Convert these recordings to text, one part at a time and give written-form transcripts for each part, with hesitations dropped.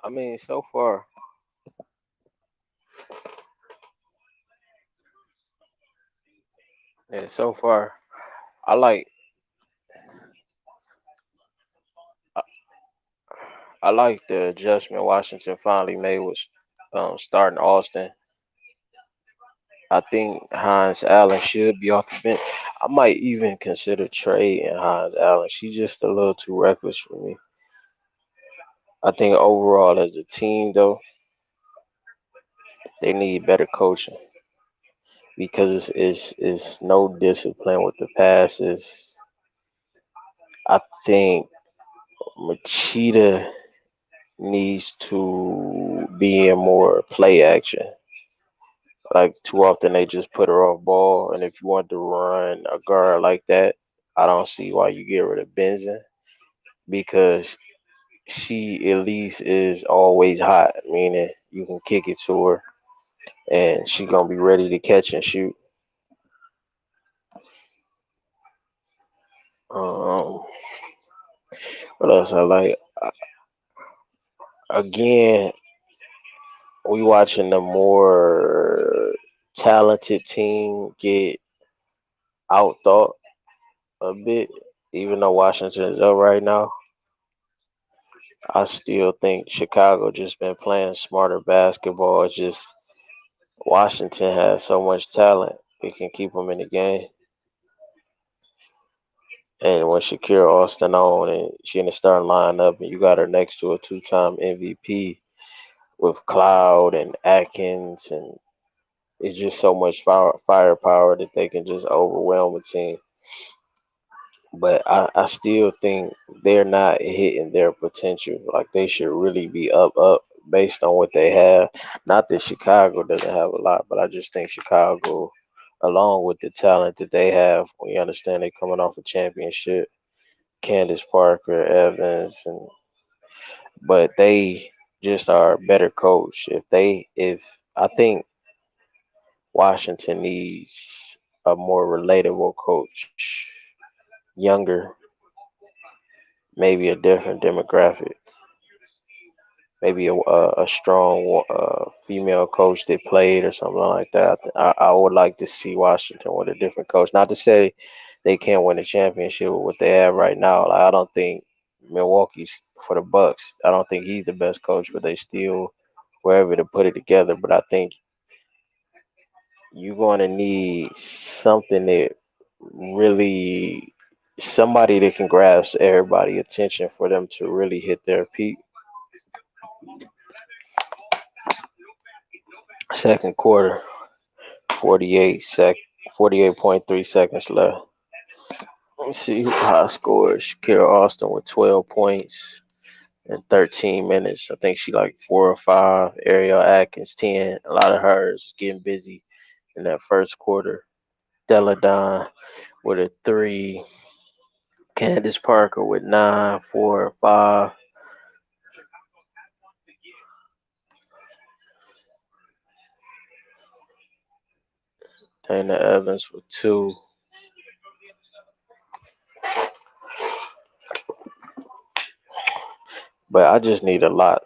I mean, so far, yeah, so far, I like I, I like the adjustment Washington finally made with starting Austin. I think Hines Allen should be off the bench. I might even consider trading Hines Allen. She's just a little too reckless for me. I think overall as a team though, they need better coaching because it's no discipline with the passes. I think Machida needs to be in more play action. Like too often they just put her off ball, and if you want to run a guard like that, I don't see why you get rid of Benson because she at least is always hot, meaning you can kick it to her and she gonna be ready to catch and shoot. Um, what else I like? Again, we watching the more talented team get outthought a bit. Even though Washington is up right now, I still think Chicago just been playing smarter basketball. It's just Washington has so much talent; it can keep them in the game. And when Shakira Austin on and she in the starting lineup, and you got her next to a two-time MVP with Cloud and Atkins, and it's just so much firepower that they can just overwhelm a team. But I still think they're not hitting their potential. Like they should really be up based on what they have. Not that Chicago doesn't have a lot, but I just think Chicago, along with the talent that they have, we understand they're coming off a championship. Candace Parker, Evans, and but they just are a better coach. If I think Washington needs a more relatable coach, younger, maybe a different demographic, maybe a strong female coach that played or something like that. I would like to see Washington with a different coach. Not to say they can't win a championship with what they have right now. Like I don't think Milwaukee's for the Bucks. I don't think he's the best coach, but they still were able to put it together. But I think you're going to need something that really somebody that can grasp everybody attention for them to really hit their peak. Second quarter, 48.3 seconds left. Let's see who high scored. Shakira Austin with 12 points in 13 minutes. I think she like 4 or 5. Ariel Atkins 10. A lot of hers getting busy in that first quarter. Deladon with a 3. Candace Parker with 9, 4, 5. Dana Evans with 2. But I just need a lot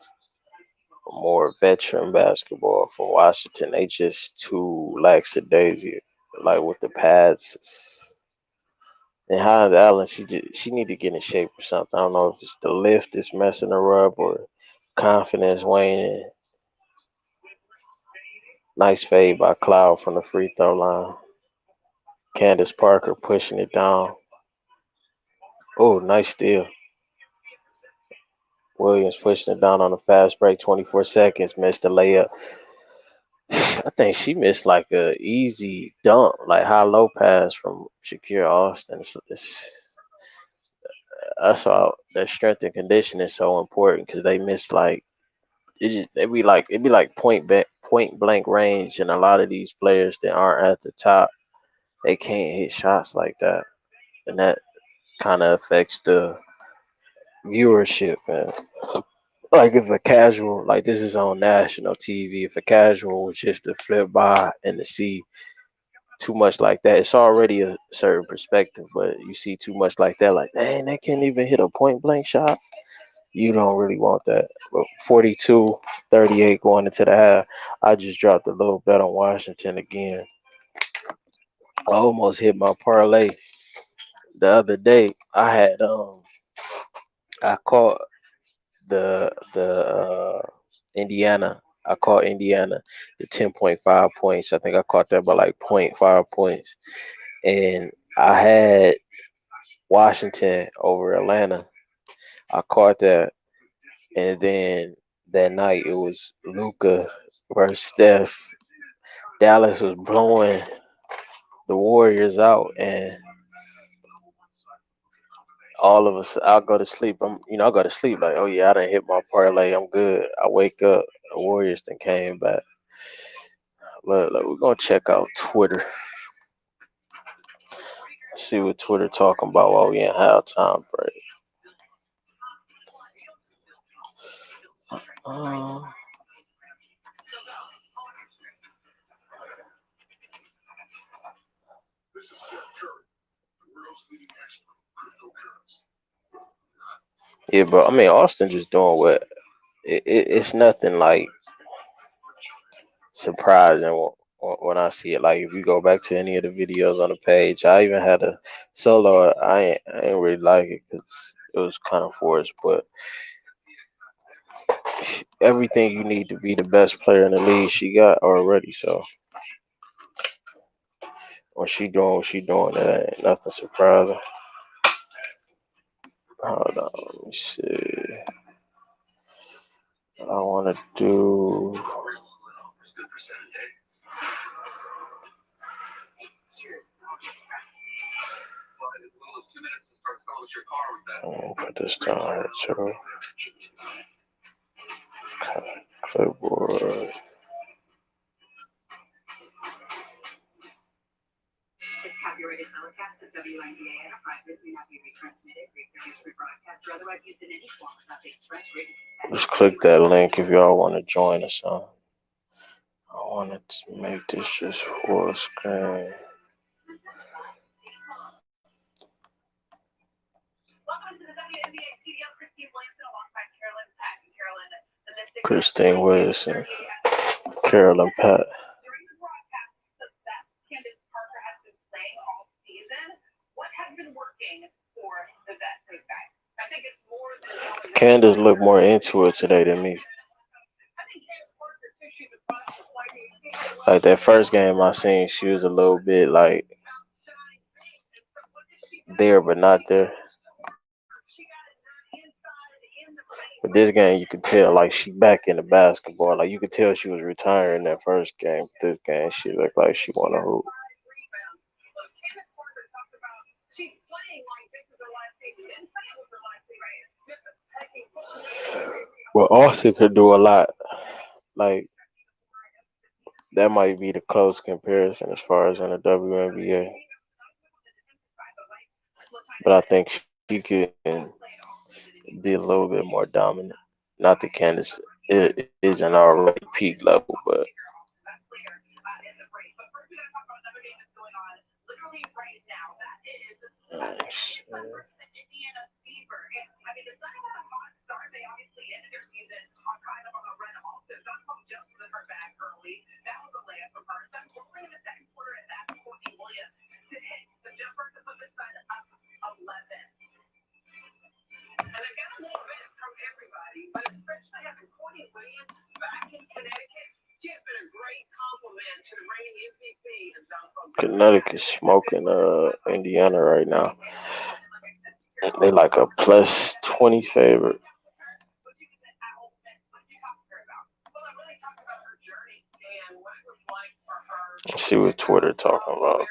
more veteran basketball from Washington. They just too lackadaisy, like with the pads. And Hines Allen, she need to get in shape or something. I don't know if it's the lift that's messing her up or confidence waning. Nice fade by Cloud from the free throw line. Candace Parker pushing it down. Oh, nice steal. Williams pushing it down on a fast break. 24 seconds. Missed the layup. I think she missed like a easy dunk, like high low pass from Shakira Austin. That's why that strength and conditioning is so important because they miss like it'd be like point blank range, and a lot of these players that aren't at the top, they can't hit shots like that, and that kind of affects the viewership. Man. Like if a casual, like this is on national TV, if a casual was just to flip by and to see too much like that, it's already a certain perspective, but you see too much like that, like dang, they can't even hit a point blank shot. You don't really want that. But 42-38 going into the half. I just dropped a little bet on Washington again. I almost hit my parlay the other day. I caught the Indiana. I caught Indiana the 10.5 points. I think I caught that by like point 0.5 points. And I had Washington over Atlanta. I caught that. And then that night it was Luca versus Steph. Dallas was blowing the Warriors out, and all of us, I'll go to sleep. I go to sleep like, oh yeah, I done hit my parlay. I'm good. I wake up, the Warriors then came back. Look, we're gonna check out Twitter. See what Twitter talking about while we in halftime break. Uh, yeah, but I mean, Austin just doing what it's nothing like surprising when I see it. Like if you go back to any of the videos on the page, I even had a solo. I ain't really like it because it was kind of forced, but everything you need to be the best player in the league, she got already. So when she doing what she doing, that ain't nothing surprising. Hold on, let me see. I want to do. Put this down here too. Clipboard. Just click that link if y'all want to join us on. I want to make this just full screen. Christine Wilson, Carolyn Pat. Candace looked more into it today than me. Like that first game I seen, she was a little bit like there but not there. But this game, you could tell like she back in the basketball. Like you could tell she was retiring that first game. This game, she looked like she won a hoop. Well, Austin could do a lot. Like that might be the close comparison as far as in the WNBA. But I think she can be a little bit more dominant. Not that Candace isn't already peak level, but Connecticut smoking Indiana right now. They like a plus 20 favorite. Let's see what Twitter talking about.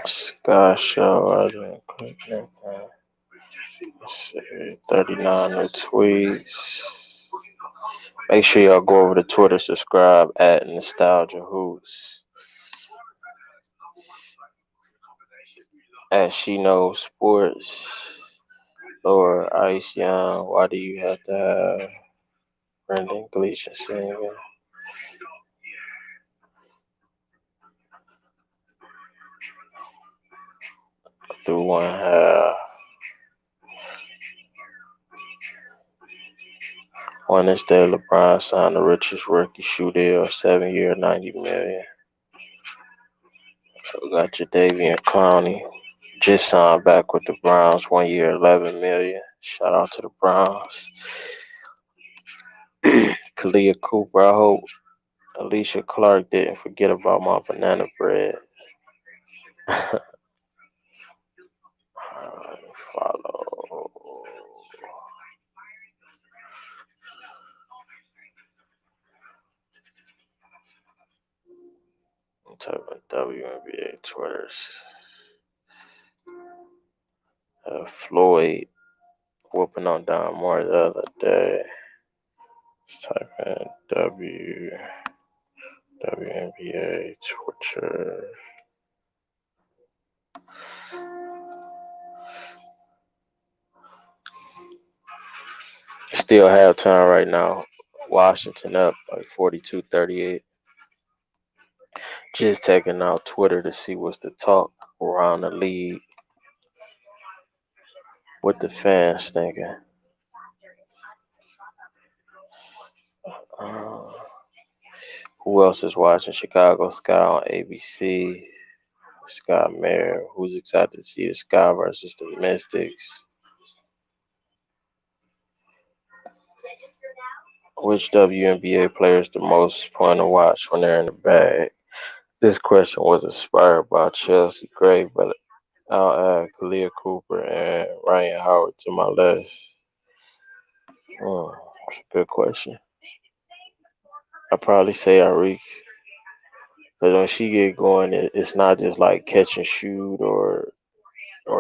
Sky Show, I didn't click anything. Let's see, 39 new tweets. Make sure y'all go over to Twitter, subscribe at Nostalgia Hoots. As she knows sports, Lord Ice Young, why do you have to have Brendan Gleeson singing? Through one half. Wednesday, LeBron signed the richest rookie shoe deal, 7-year, $90 million. We got Jadeveon Clowney, just signed back with the Browns, 1 year, $11 million. Shout out to the Browns. Kalia Cooper, I hope Alicia Clark didn't forget about my banana bread. Follow. I'm talking about WNBA Twitters. Floyd whooping on Don Moore the other day. Let's type in WNBA Twitter. Still halftime right now. Washington up like 42-38. Just checking out Twitter to see what's the talk around the league. What the fans thinking. Uh, who else is watching Chicago Sky on ABC? Scott Mayer. Who's excited to see the Sky versus the Mystics? Which WNBA player is the most fun to watch when they're in the bag? This question was inspired by Chelsea Gray, but I'll add Kalia Cooper and Ryan Howard to my list. That's a good question. I'd probably say Arik. Because when she get going, it's not just like catch and shoot or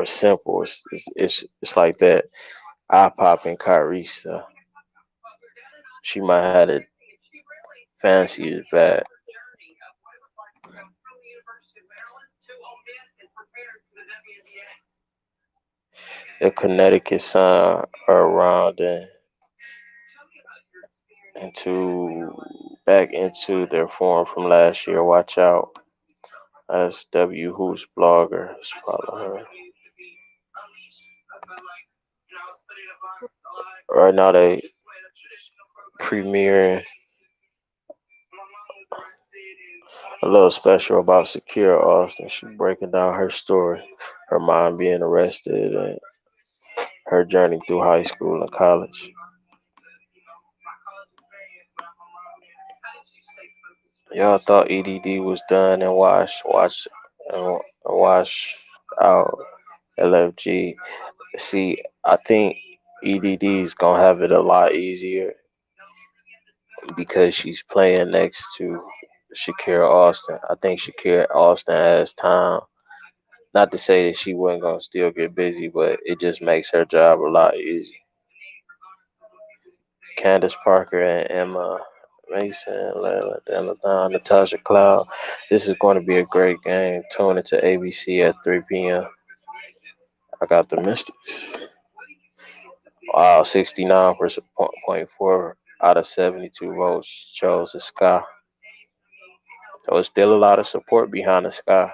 simple. It's like that eye popping Kyrie stuff. She might have it fancy as bad. The Connecticut Sun are around and into back into their form from last year. Watch out. That's W Who's blogger. Let's follow her. Right now they premiering a little special about Shakira Austin. She's breaking down her story, her mom being arrested, and her journey through high school and college. Y'all thought EDD was done and wash out LFG. See, I think EDD is gonna have it a lot easier because she's playing next to Shakira Austin. I think Shakira Austin has time. Not to say that she wasn't gonna still get busy, but it just makes her job a lot easier. Candace Parker and Emma Mason, Layla Deladon, Natasha Cloud. This is going to be a great game. Tune into ABC at 3 p.m. I got the Mystics. Wow, 69.4 out of 72 votes chose the Sky. So it's still a lot of support behind the Sky.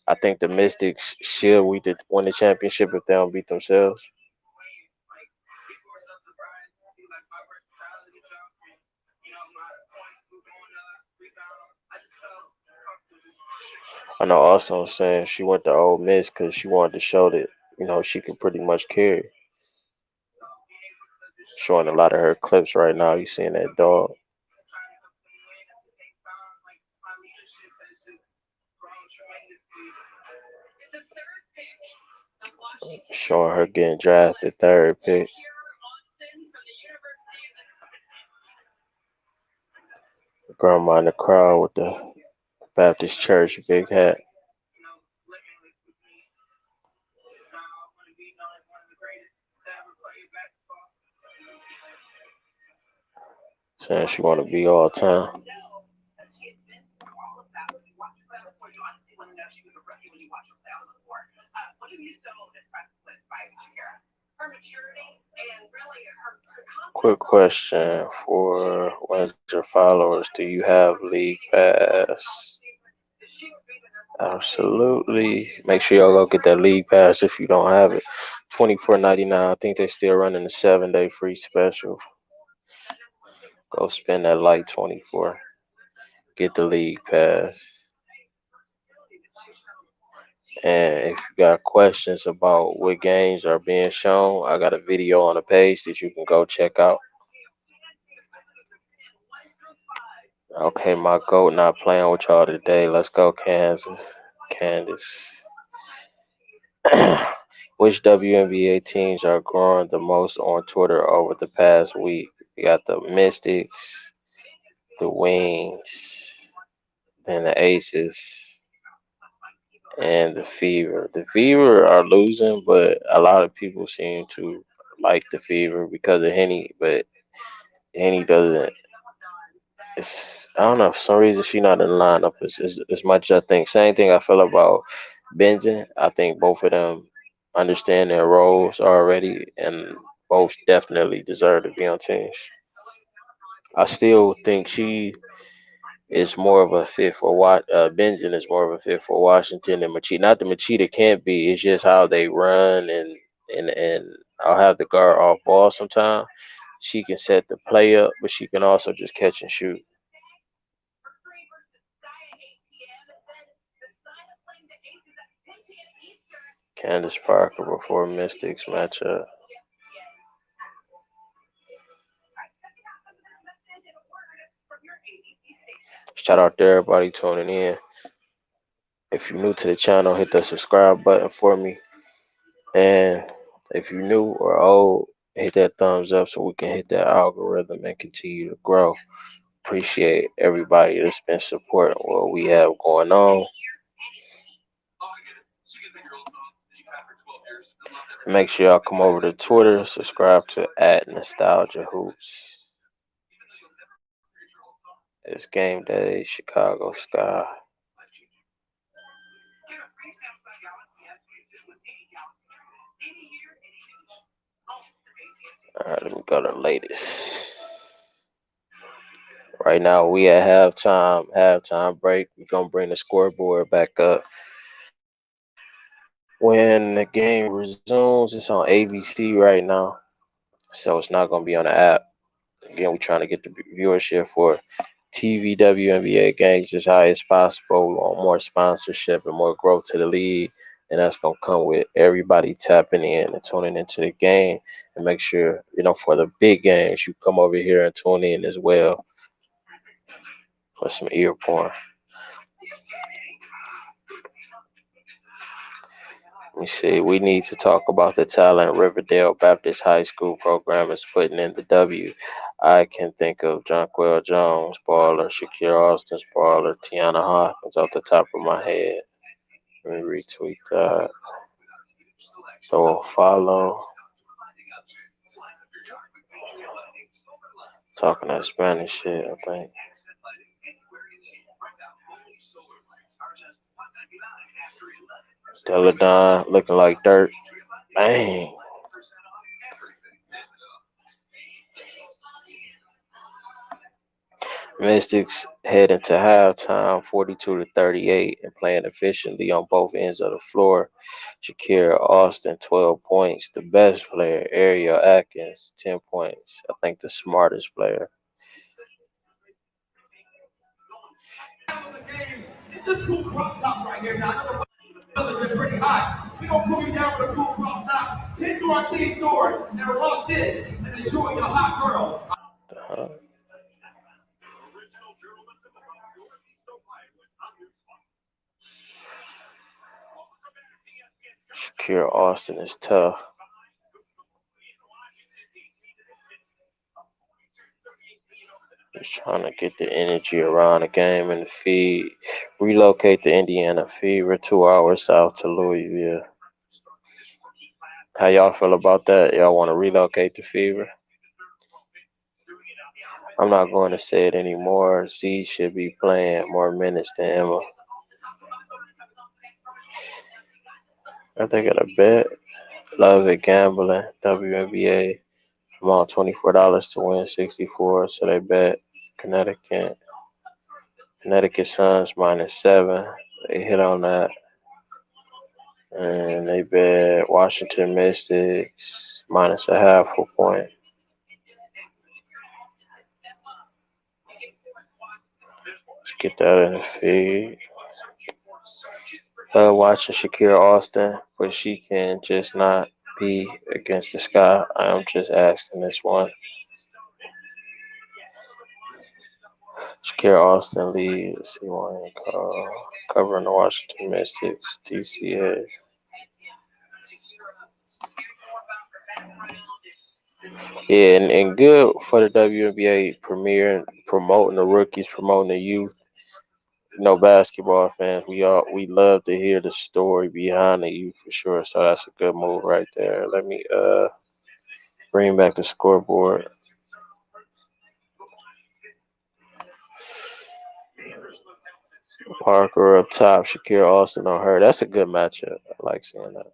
I think the Mystics should win the championship if they don't beat themselves. I know also saying she went to Ole Miss because she wanted to show that she can pretty much carry. Showing a lot of her clips right now. You seeing that dog showing her getting drafted third pick. Grandma in the crowd with the Baptist Church big hat. Saying she want to be all time. Quick question for one of your followers: do you have League Pass? Absolutely. Make sure y'all go get that League Pass if you don't have it. 24.99. I think they still running the 7-day free special. Go spend that light 24. Get the League Pass. And if you got questions about what games are being shown, I got a video on the page that you can go check out. Okay, my goat not playing with y'all today. Let's go, Kansas. Candace. Which WNBA teams are growing the most on Twitter over the past week? We got the Mystics, the Wings, then the Aces, and the Fever. The Fever are losing, but a lot of people seem to like the Fever because of Henny, but Henny doesn't. It's I don't know. For some reason, she not in the lineup as much as I think. Same thing I feel about Benjamin. I think both of them understand their roles already, and both definitely deserve to be on teams. I still think she is more of a fit for what Benjamin is more of a fit for Washington than Machida. Not that Machida can't be. It's just how they run and I'll have the guard off ball sometimes. She can set the play up, but she can also just catch and shoot. Candace Parker before Mystics matchup. Shout out to everybody tuning in. If you're new to the channel, hit the subscribe button for me. And if you're new or old, hit that thumbs up so we can hit that algorithm and continue to grow. Appreciate everybody that's been supporting what we have going on. Make sure y'all come over to Twitter, subscribe to @NostalgiaHoops. It's game day, Chicago Sky. All right, let me go to the latest. Right now we at halftime break. We're gonna bring the scoreboard back up. When the game resumes, it's on ABC right now, so it's not gonna be on the app. Again, we're trying to get the viewership for TV WNBA games as high as possible. We want more sponsorship and more growth to the league, and that's gonna come with everybody tapping in and tuning into the game. And make sure for the big games, you come over here and tune in as well for some ear porn. Let me see. We need to talk about the talent Riverdale Baptist High School program is putting in the W. I can think of Jonquel Jones, baller, Shakira Austin's baller, Tiana Hawkins off the top of my head. Let me retweet that. Throw a follow. Talking that Spanish shit, I think. Deladon looking like dirt. Bang. Mystics head into halftime 42-38 and playing efficiently on both ends of the floor. Shakira Austin 12 points. The best player, Ariel Atkins 10 points. I think the smartest player. It's this cool crop top right here. Now I know the weather's been pretty hot, so we gonna cool you down with a cool crop top. Head to our team store and rock this and enjoy your hot girl. Shakira Austin is tough. Just trying to get the energy around the game and the feed. Relocate the Indiana Fever 2 hours south to Louisville. How y'all feel about that? Y'all want to relocate the Fever? I'm not going to say it anymore. Z should be playing more minutes than Emma. I think at a bet. Love it gambling. WNBA. Amount $24 to win 64. So they bet Connecticut. Connecticut Suns -7. They hit on that. And they bet Washington Mystics -0.5 point. Let's get that in the feed. Watching Shakira Austin, but she can just not be against the sky. I am just asking this one. Shakira Austin leads C1 covering the Washington Mystics, DCA. Yeah, and good for the WNBA premiering, promoting the rookies, promoting the youth. Basketball fans, we love to hear the story behind the youth for sure. So that's a good move right there. Let me bring back the scoreboard. Parker up top, Shakira Austin on her. That's a good matchup. I like seeing that.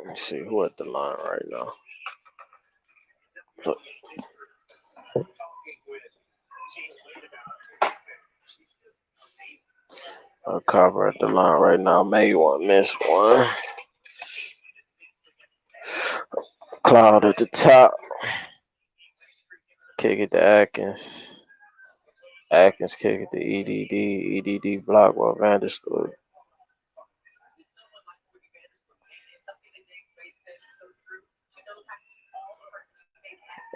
Let me see who at the line right now. Carver at the line right now. May one, miss one. Cloud at the top. Kick it to Atkins. Atkins kick it to EDD. EDD block while Vandersloot.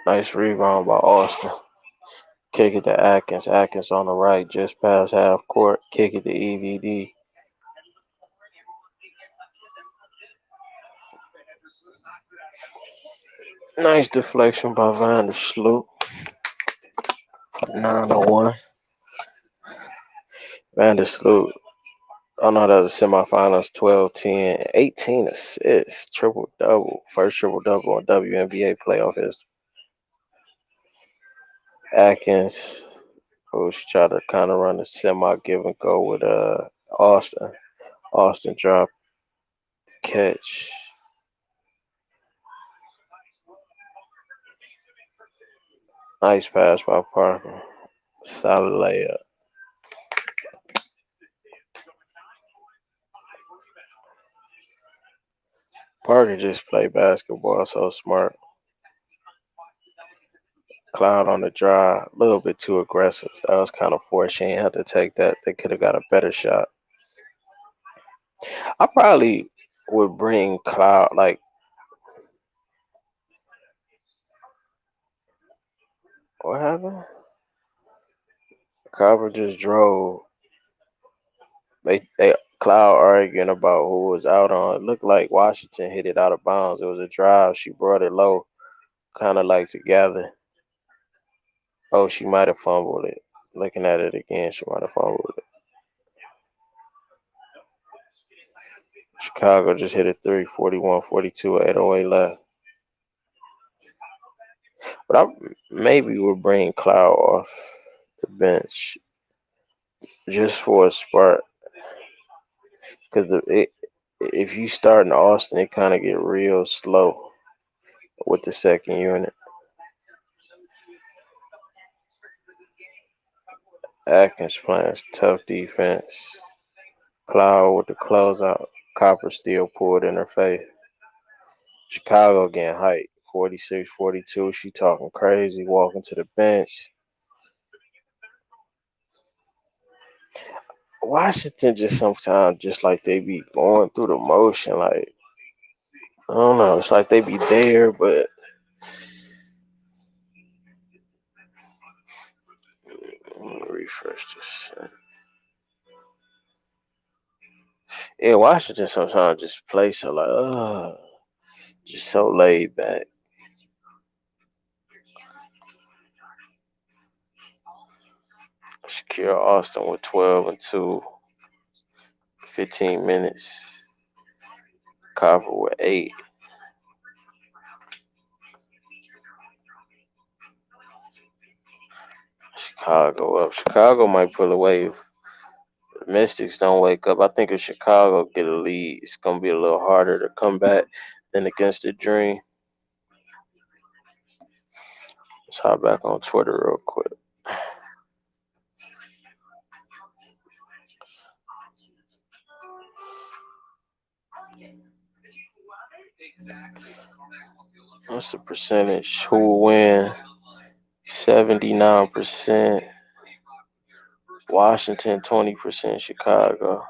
Nice rebound by Austin. Kick it to Atkins. Atkins on the right, just past half court. Kick it to EDD. Nice deflection by Vandersloot. 901. Vandersloot. Oh no, that was semifinals 12-10. 18 assists. Triple double. First triple double on WNBA playoff history. Atkins, who's tried to kind of run a semi give and go with Austin. Austin drop catch. Nice pass by Parker. Solid layup. Parker just played basketball so smart. Cloud on the drive, a little bit too aggressive. That was kind of forced. She ain't had to take that. They could have got a better shot. I probably would bring Cloud like what happened? Carver just drove. They Cloud arguing about who was out on. It looked like Washington hit it out of bounds. It was a drive. She brought it low, kind of like together. Oh, she might have fumbled it. Looking at it again, she might have fumbled it. Chicago just hit a three, 41-42, 808 left. But I maybe would bring Cloud off the bench just for a spark. Because if you start in Austin, it kind of get real slow with the second unit. Atkins playing tough defense. Cloud with the closeout. Copper still pulled in her face. Chicago getting hyped. 46-42. She talking crazy, walking to the bench. Washington just sometimes just like they be going through the motion. Like, I don't know. It's like they be there, but let me refresh this. Yeah, Washington sometimes just play so like, just so laid back. Shakira Austin with 12 and 2, 15 minutes. Copper with 8. Chicago up. Chicago might pull away if the Mystics don't wake up. I think if Chicago get a lead, it's gonna be a little harder to come back than against the Dream. Let's hop back on Twitter real quick. What's the percentage? Who will win? 79%. Washington, 20%. Chicago.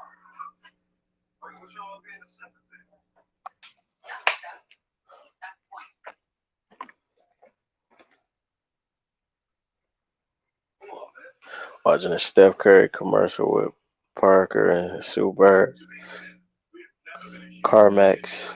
Watching a Steph Curry commercial with Parker and Sue Bird. CarMax.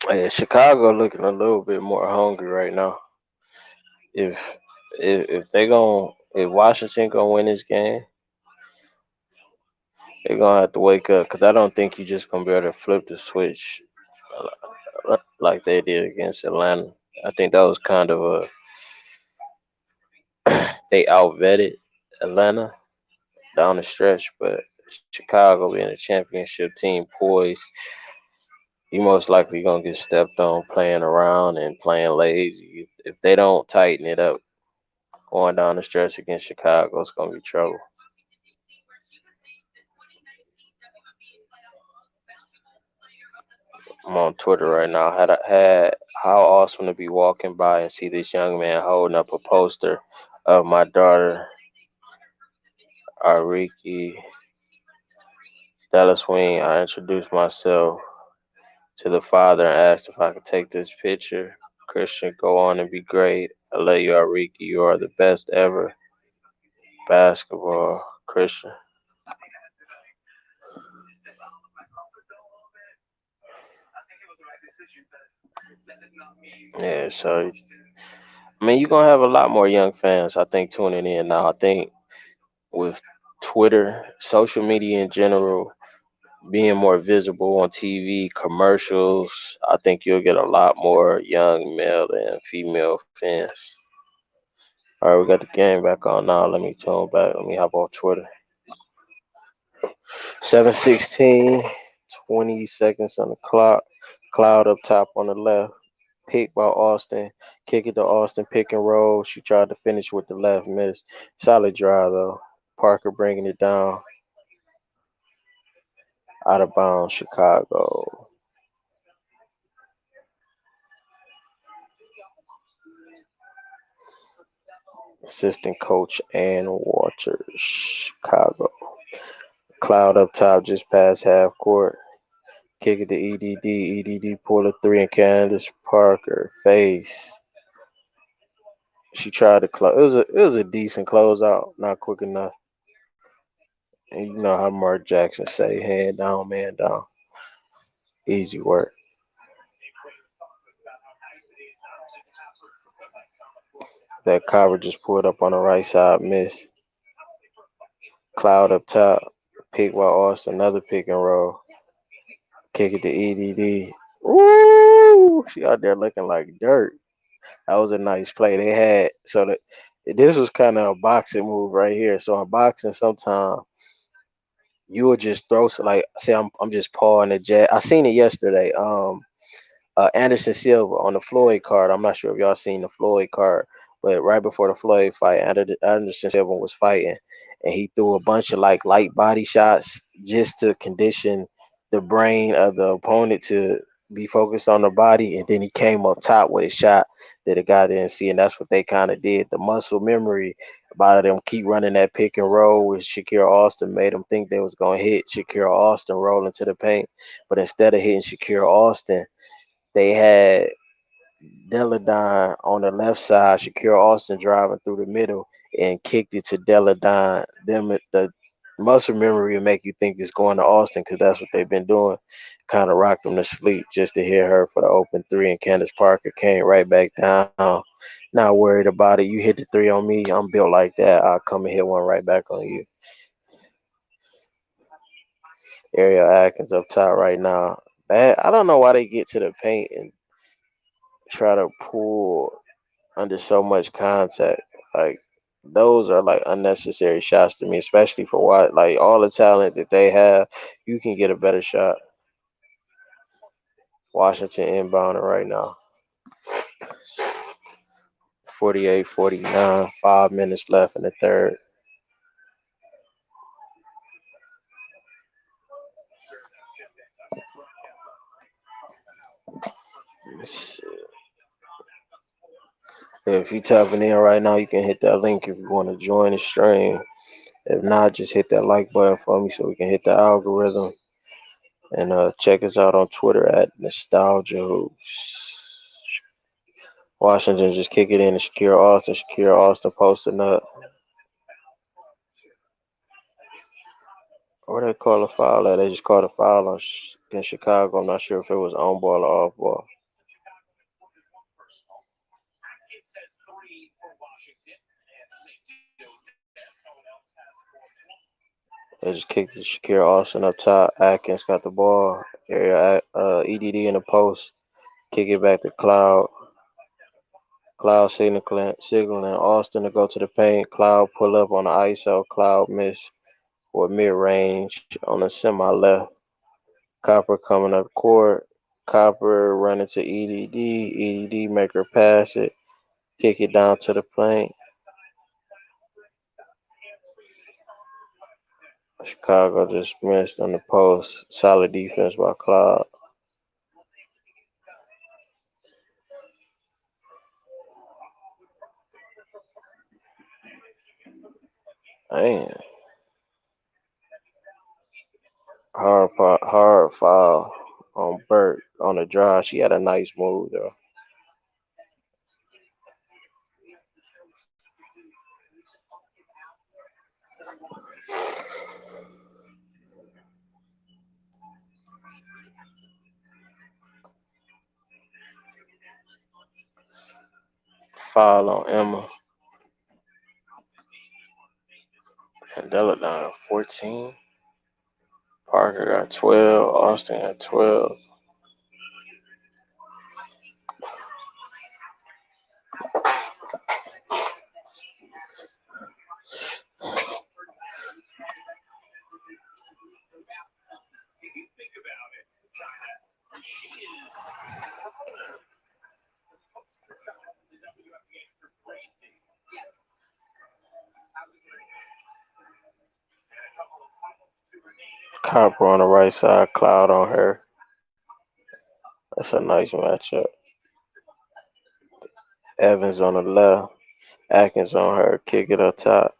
Yeah, Chicago looking a little bit more hungry right now. If if Washington gonna win this game, they're gonna have to wake up because I don't think you just gonna be able to flip the switch like they did against Atlanta. I think that was kind of they outvetted Atlanta down the stretch, but Chicago being a championship team poised, you most likely gonna get stepped on playing around and playing lazy. If they don't tighten it up going down the stretch against Chicago, it's gonna be trouble. I'm on Twitter right now. Had how awesome to be walking by and see this young man holding up a poster of my daughter Ariki Dallas Wing. I introduced myself to the father and asked if I could take this picture. Christian, go on and be great. I love you, Ariki. You are the best ever. Basketball, Christian. Yeah, so I mean, you're gonna have a lot more young fans. I think tuning in now. I think with Twitter, social media in general, being more visible on TV, commercials, I think you'll get a lot more young male and female fans. All right, we got the game back on now. Let me tune back. Let me hop on Twitter. 7:16, 20 seconds on the clock. Cloud up top on the left. Pick by Austin. Kick it to Austin. Pick and roll. She tried to finish with the left miss. Solid drive though. Parker bringing it down. Out of bounds, Chicago. Assistant coach Ann Waters, Chicago. Cloud up top, just past half court. Kick it to EDD. EDD pull a three, and Candace Parker face. She tried to close. It was a decent closeout, not quick enough. And you know how Mark Jackson say, hand down, man down. Easy work. That Carver just pulled up on the right side, miss. Cloud up top. Pick by Austin, another pick and roll. Kick it to EDD. Ooh, she out there looking like dirt. That was a nice play. They had so that this was kind of a boxing move right here. So in boxing, sometimes you would just throw like say I'm just pawing the jab. I seen it yesterday. Anderson Silva on the Floyd card. I'm not sure if y'all seen the Floyd card, but right before the Floyd fight, Anderson Silva was fighting, and he threw a bunch of like light body shots just to condition the brain of the opponent to be focused on the body, and then he came up top with a shot that the guy didn't see, and that's what they kind of did. The muscle memory about them keep running that pick and roll with Shakir Austin made them think they was gonna hit Shakir Austin rolling to the paint, but instead of hitting Shakir Austin, they had Deladon on the left side, Shakir Austin driving through the middle and kicked it to Deladon. The muscle memory will make you think it's going to Austin because that's what they've been doing. Kind of rocked them to sleep just to hear her for the open three, and Candace Parker came right back down. Not worried about it. You hit the three on me, I'm built like that. I'll come and hit one right back on you. Ariel Atkins up top right now. Bad. I don't know why they get to the paint and try to pull under so much contact. Like those are like unnecessary shots to me, especially for what like all the talent that they have. You can get a better shot. Washington inbounding right now. 48-49, 5 minutes left in the third. If you tapping in right now, you can hit that link if you want to join the stream. If not, just hit that like button for me so we can hit the algorithm. And check us out on Twitter at Nostalgia Hoops. Washington just kick it in to Shakira Austin. Shakira Austin posting up. What they call a foul at? They just called a foul on in Chicago. I'm not sure if it was on ball or off ball. They just kicked the Shakira Austin up top. Atkins got the ball. Area EDD in the post. Kick it back to Cloud. Cloud signaling Austin to go to the paint. Cloud pull up on the ISO. Cloud miss for mid range on the semi left. Copper coming up court. Copper running to EDD. EDD make her pass it. Kick it down to the paint. Chicago just missed on the post. Solid defense by Cloud. Man, hard foul on Burt on the drive. She had a nice move though. Foul on Emma. Mandela down at 14. Parker got 12. Austin got 12. Copper on the right side, Cloud on her. That's a nice matchup. Evans on the left, Atkins on her, kick it up top.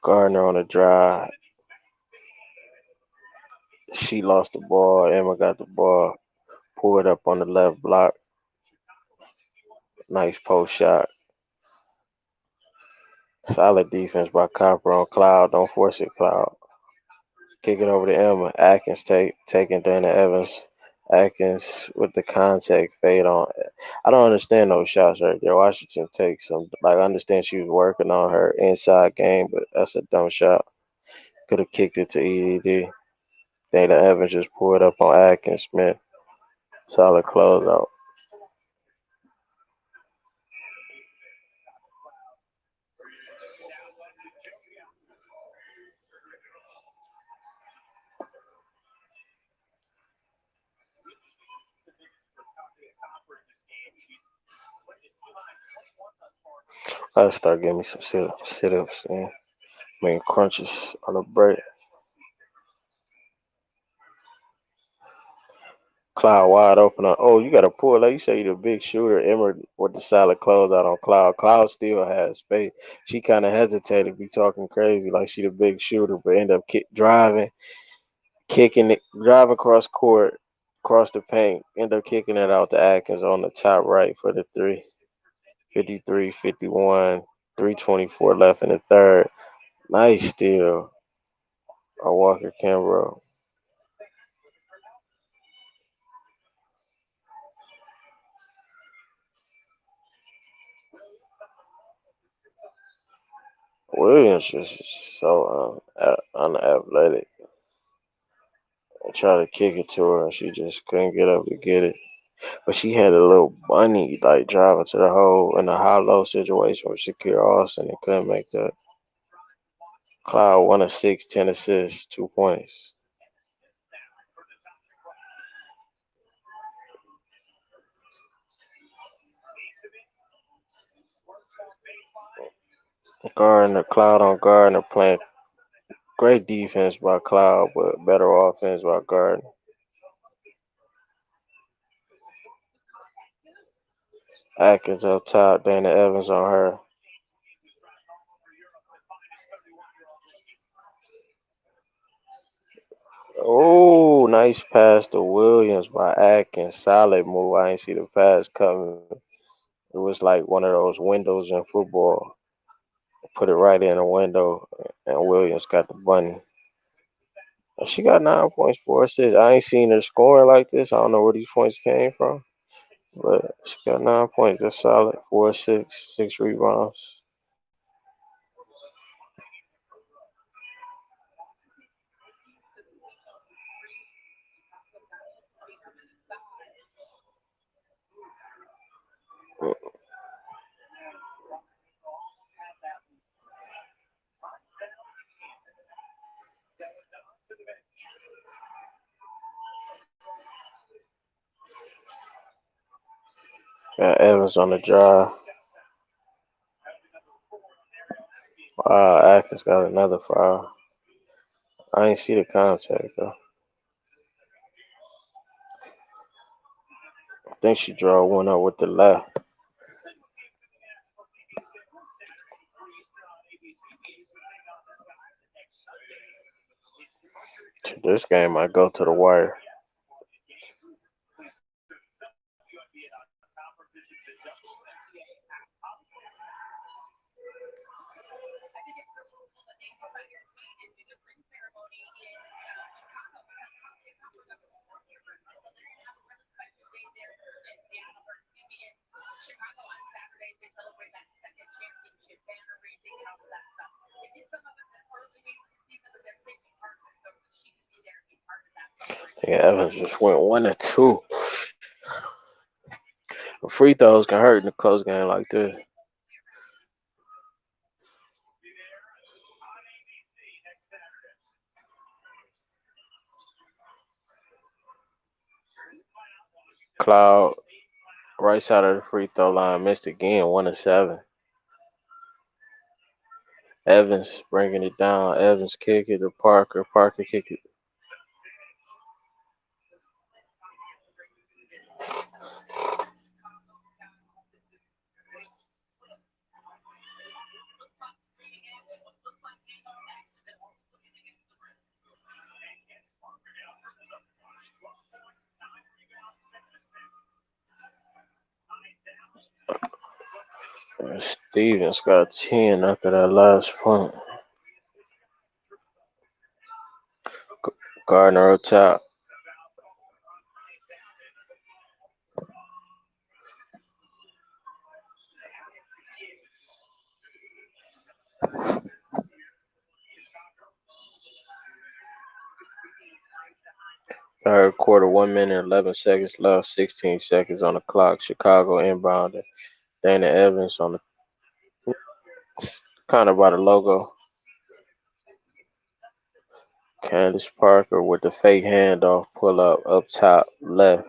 Gardner on the drive. She lost the ball. Emma got the ball. Pulled up on the left block. Nice post shot. Solid defense by Copper on Cloud. Don't force it, Cloud. Kick it over to Emma. Atkins taking Dana Evans. Atkins with the contact fade on. I don't understand those shots right there. Washington takes some. Like I understand she was working on her inside game, but that's a dumb shot. Could have kicked it to EDD. Dana Evans just pulled up on Atkins Smith. Solid closeout. I start getting me some sit-ups and making crunches on the break. Cloud wide open. Oh, you got to pull. Like you say, you're the big shooter. Emma with the solid closeout on Cloud. Cloud still has space. She kind of hesitated, be talking crazy like she the big shooter, but end up driving, kicking it, drive across court, across the paint, end up kicking it out to Atkins on the top right for the three. 53, 51, 324 left in the third. Nice steal. Walker Kimbrough. Williams just so unathletic. I tried to kick it to her and she just couldn't get up to get it. But she had a little bunny like driving to the hole in a high low situation with Shakira Austin and couldn't make that. Cloud 1 of 6, 10 assists, 2 points. Gardner, Cloud on Gardner playing great defense by Cloud, but better offense by Gardner. Atkins up top, Dana Evans on her. Oh, nice pass to Williams by Atkins. Solid move. I ain't see the pass coming. It was like one of those windows in football. Put it right in the window, and Williams got the bunny. She got 9 points, 4 assists. I ain't seen her scoring like this. I don't know where these points came from, but she got 9 points. That's solid. 4 6, 6 rebounds. Got Evans on the drive. Wow, Atkins got another foul. I ain't see the contact though. I think she draw one up with the left. This game might go to the wire. Yeah, Evans just went 1 of 2. Free throws can hurt in a close game like this. Cloud, right side of the free throw line, missed again, 1 of 7. Evans bringing it down. Evans kick it to Parker. Parker kick it. Stevens got 10 after that last point. Gardner up top. Third quarter, 1 minute, 11 seconds left, 16 seconds on the clock. Chicago inbounding. Dana Evans on the kind of by the logo. Candace Parker with the fake handoff pull up top left.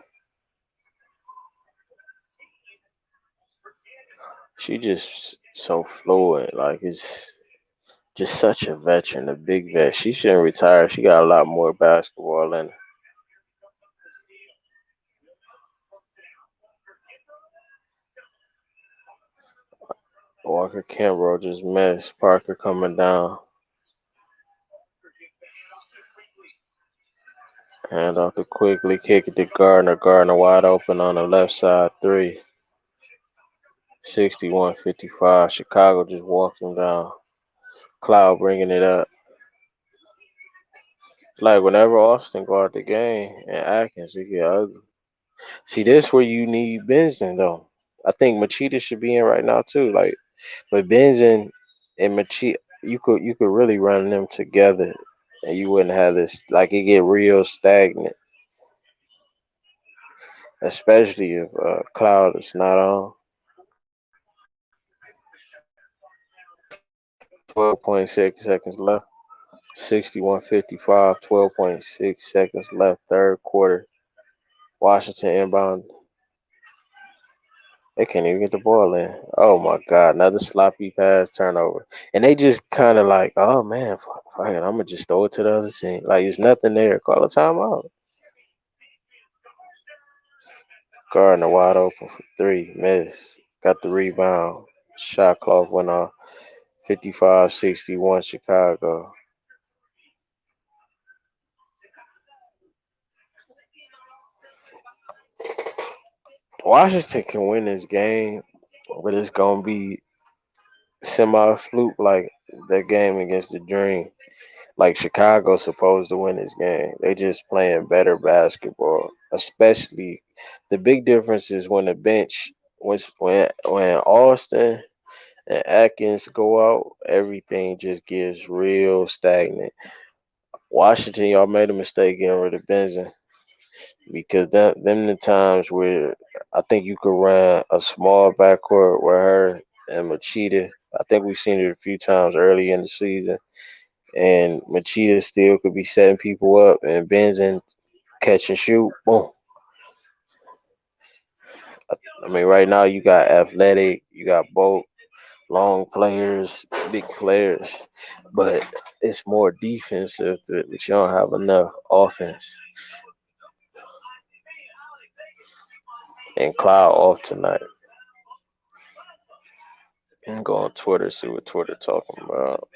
She just so fluid. Like it's just such a veteran, a big vet. She shouldn't retire. She got a lot more basketball in her. Walker Kimbrough just missed. Parker coming down. Hand off to quickly, kick it to Gardner. Gardner wide open on the left side, three. 61-55. Chicago just walked him down. Cloud bringing it up. It's like whenever Austin go out the game and Atkins, it get ugly. See, this where you need Benson though. I think Machida should be in right now too. Like, but Benson and Machida, you could really run them together, and you wouldn't have this. Like, it get real stagnant, especially if Cloud is not on. 12.6 seconds left. 61-55. 12.6 seconds left. Third quarter. Washington inbound. They can't even get the ball in. Oh my God, another sloppy pass turnover. And they just kind of like, oh man, fuck it, I'm gonna just throw it to the other team. Like there's nothing there. Call a timeout. Gardner wide open for three. Miss. Got the rebound. Shot clock went off. 55-61 Chicago. Washington can win this game, but it's gonna be semi fluke like that game against the Dream. Like Chicago's supposed to win this game. They just playing better basketball. Especially the big difference is when the bench when Austin and Atkins go out, everything just gets real stagnant. Washington, y'all made a mistake getting rid of Benson because them the times where I think you could run a small backcourt with her and Machida. I think we've seen it a few times early in the season. And Machida still could be setting people up, and Benson catch and shoot. Boom. I mean, right now you got athletic, you got both long players, big players, but it's more defensive, but you don't have enough offense. And Cloud off tonight. And go on Twitter, see what Twitter talking about.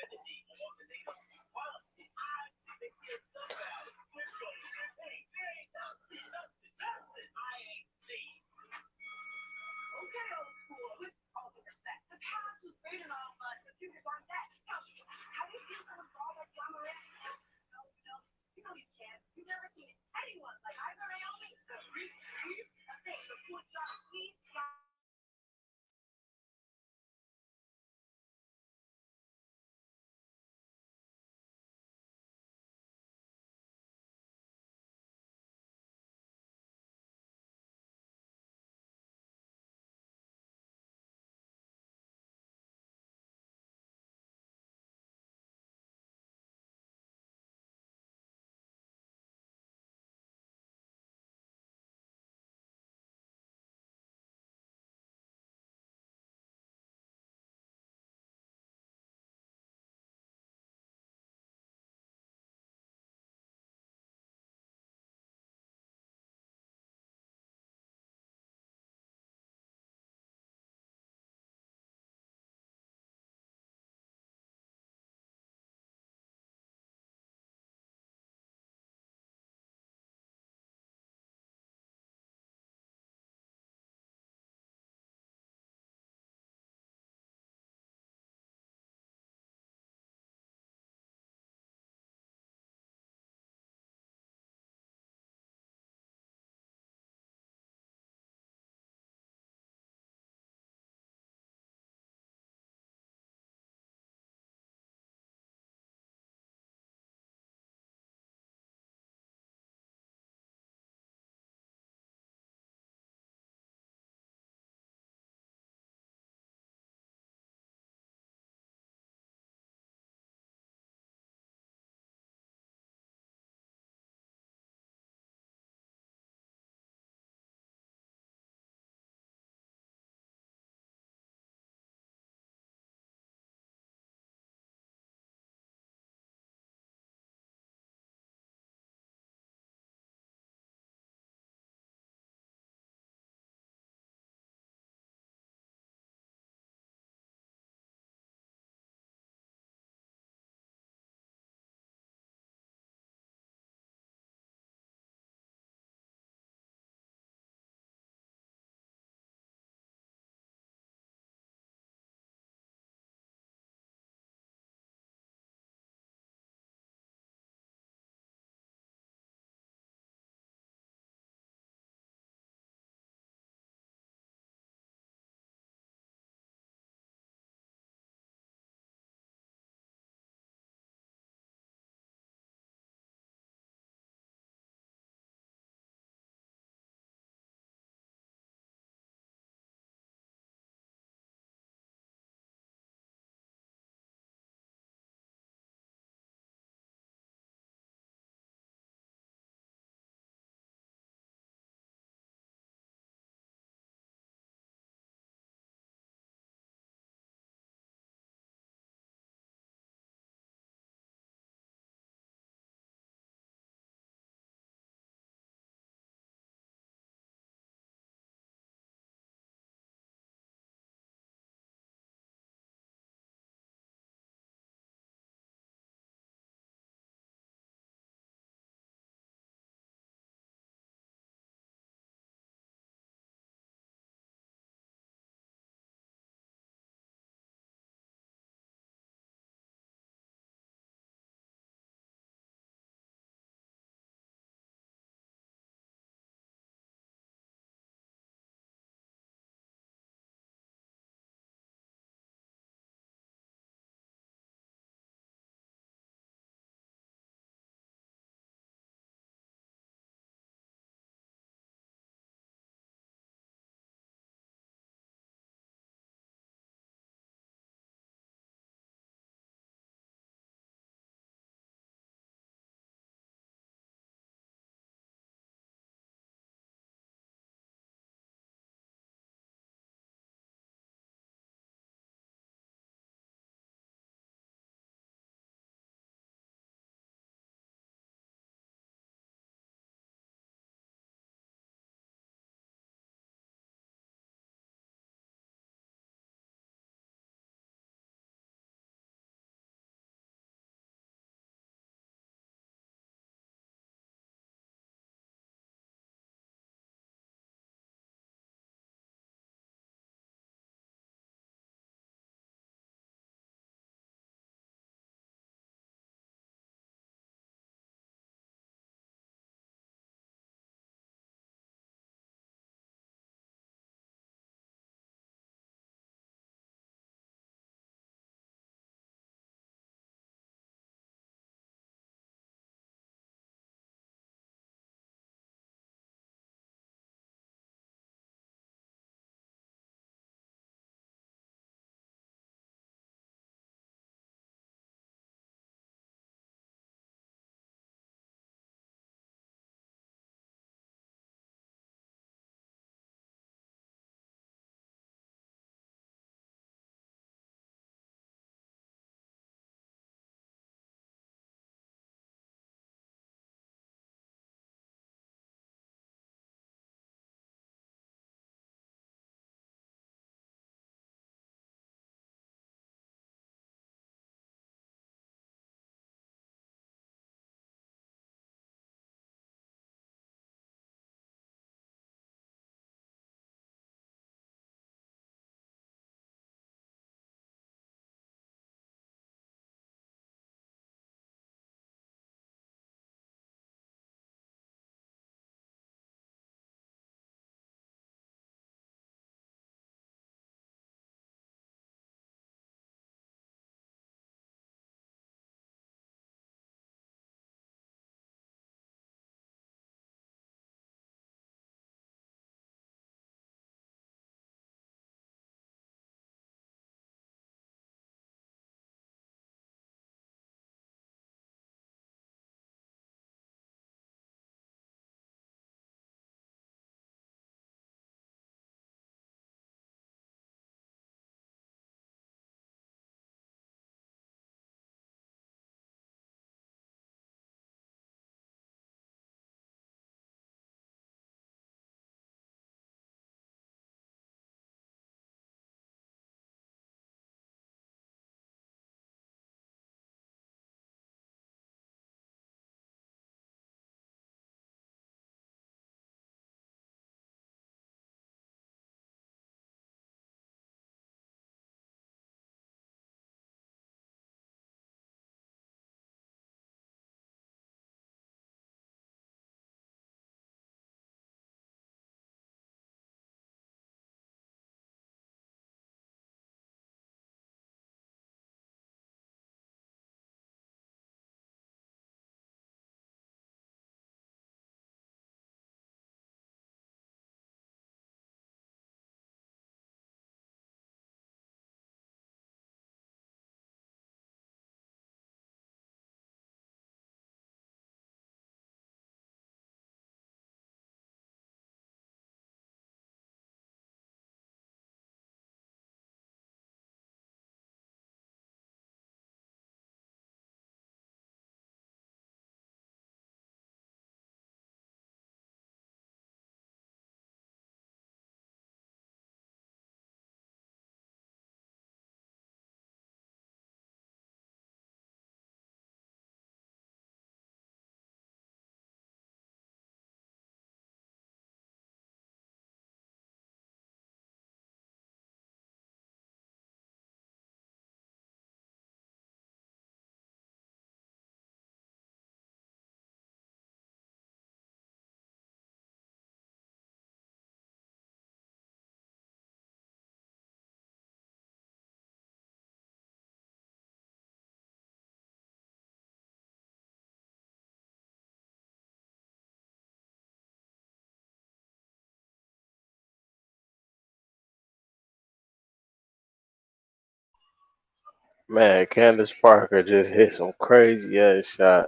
Man, Candace Parker just hit some crazy ass shot.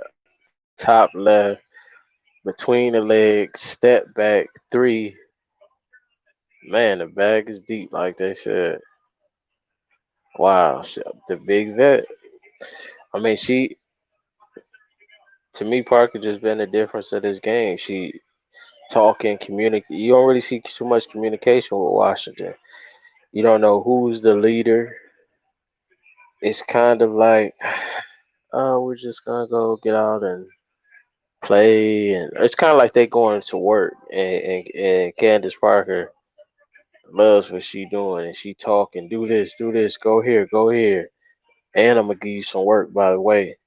Top left, between the legs, step back, three. Man, the bag is deep, like they said. Wow, the big vet. I mean, to me, Parker just been the difference of this game. She talking, communicate. You don't really see too much communication with Washington. You don't know who's the leader. It's kind of like, oh, we're just gonna go get out and play, and it's kind of like they going to work. And Candace Parker loves what she doing, and she talking, do this, go here, go here, and I'm gonna give you some work by the way.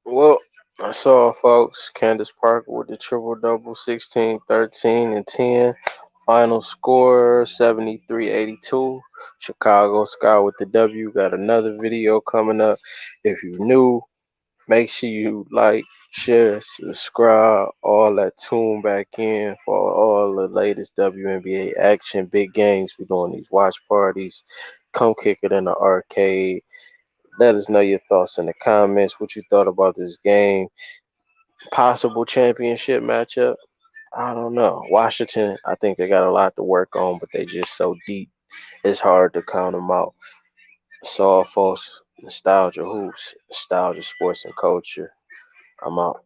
Well, I saw folks. Candace Parker with the triple double, 16, 13, and 10. Final score 73-82. Chicago Sky with the W. Got another video coming up. If you're new, make sure you like, share, subscribe, all that. Tune back in for all the latest WNBA action, big games. We're doing these watch parties. Come kick it in the arcade. Let us know your thoughts in the comments. What you thought about this game? Possible championship matchup? I don't know. Washington, I think they got a lot to work on, but they just so deep. It's hard to count them out. Saw folks, nostalgia hoops, nostalgia sports and culture. I'm out.